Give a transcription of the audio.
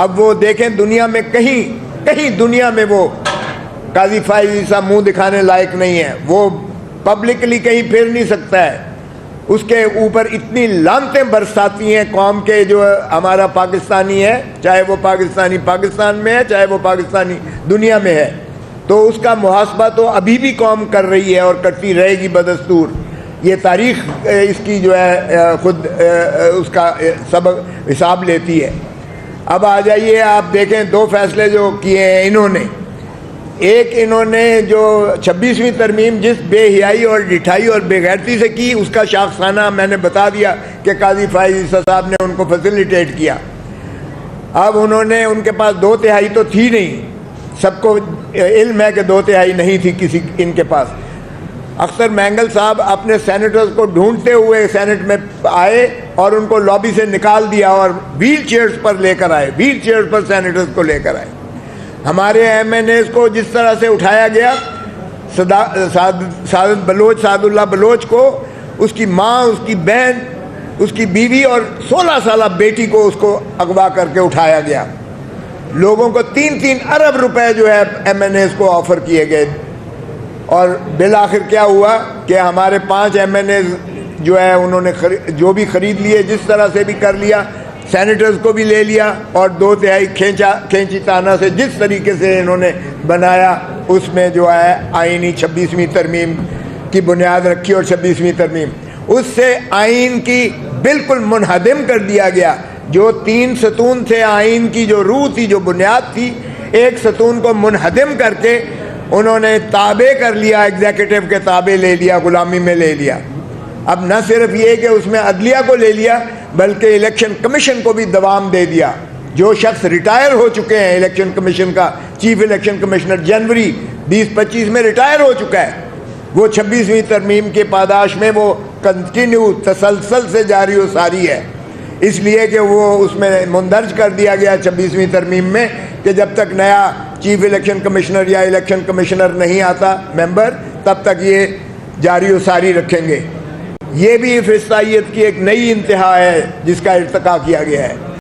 अब वो देखें दुनिया में कहीं कहीं दुनिया में वो काजी फाइज ईसा मुंह दिखाने लायक नहीं है, वो पब्लिकली कहीं फिर नहीं सकता है। उसके ऊपर इतनी लानतें बरसाती हैं कौम के जो हमारा पाकिस्तानी है, चाहे वो पाकिस्तानी पाकिस्तान में है, चाहे वो पाकिस्तानी दुनिया में है। तो उसका मुहासबा तो अभी भी कौम कर रही है और करती रहेगी बदस्तूर। ये तारीख़ इसकी जो है खुद उसका सबक हिसाब लेती है। अब आ जाइए, आप देखें दो फैसले जो किए हैं इन्होंने। एक इन्होंने जो 26वीं तरमीम जिस बेहियाई और डिठाई और बेगैरती से की, उसका शाखसाना मैंने बता दिया कि काजी फाइज ईसा साहब ने उनको फैसिलिटेट किया। अब उन्होंने, उनके पास 2/3 तो थी नहीं, सबको इल्म है कि 2/3 नहीं थी किसी इनके पास। अख्तर मैंगल साहब अपने सेनेटर्स को ढूंढते हुए सेनेट में आए और उनको लॉबी से निकाल दिया और व्हील चेयर्स पर लेकर आए, व्हील चेयर्स पर सेनेटर्स को लेकर आए। हमारे MNAs को जिस तरह से उठाया गया, सादुल्ला बलोच को, उसकी माँ, उसकी बहन, उसकी बीवी और 16 साल बेटी को उसको अगवा करके उठाया गया। लोगों को 3-3 अरब रुपए जो है MNAs को ऑफर किए गए। और बिल आखिर क्या हुआ कि हमारे 5 MNAs जो है उन्होंने जो भी ख़रीद लिए, जिस तरह से भी कर लिया, सेनेटर्स को भी ले लिया और 2/3 खींची ताना से जिस तरीके से इन्होंने बनाया, उसमें जो है आईनी 26वीं तरमीम की बुनियाद रखी और 26वीं तरमीम उससे आइन की बिल्कुल मुनहदिम कर दिया गया। जो 3 सतून थे आइन की, जो रूह थी, जो बुनियाद थी, एक सतून को मुनहदिम करके उन्होंने ताबे कर लिया, एग्जीक्यूटिव के ताबे ले लिया, गुलामी में ले लिया। अब न सिर्फ ये कि उसमें अदलिया को ले लिया, बल्कि इलेक्शन कमीशन को भी दवाम दे दिया। जो शख्स रिटायर हो चुके हैं इलेक्शन कमीशन का चीफ इलेक्शन कमिश्नर, जनवरी 2025 में रिटायर हो चुका है, वो 26वीं तरमीम के पादाश में वो कंटिन्यू तसलसल से जारी व सारी है। इसलिए कि वो उसमें मुंदर्ज कर दिया गया 26वीं तरमीम में कि जब तक नया चीफ इलेक्शन कमिश्नर या इलेक्शन कमिश्नर नहीं आता मेंबर, तब तक ये जारी व सारी रखेंगे। ये भी फिस्तायत की एक नई इंतहा है जिसका इर्तिका किया गया है।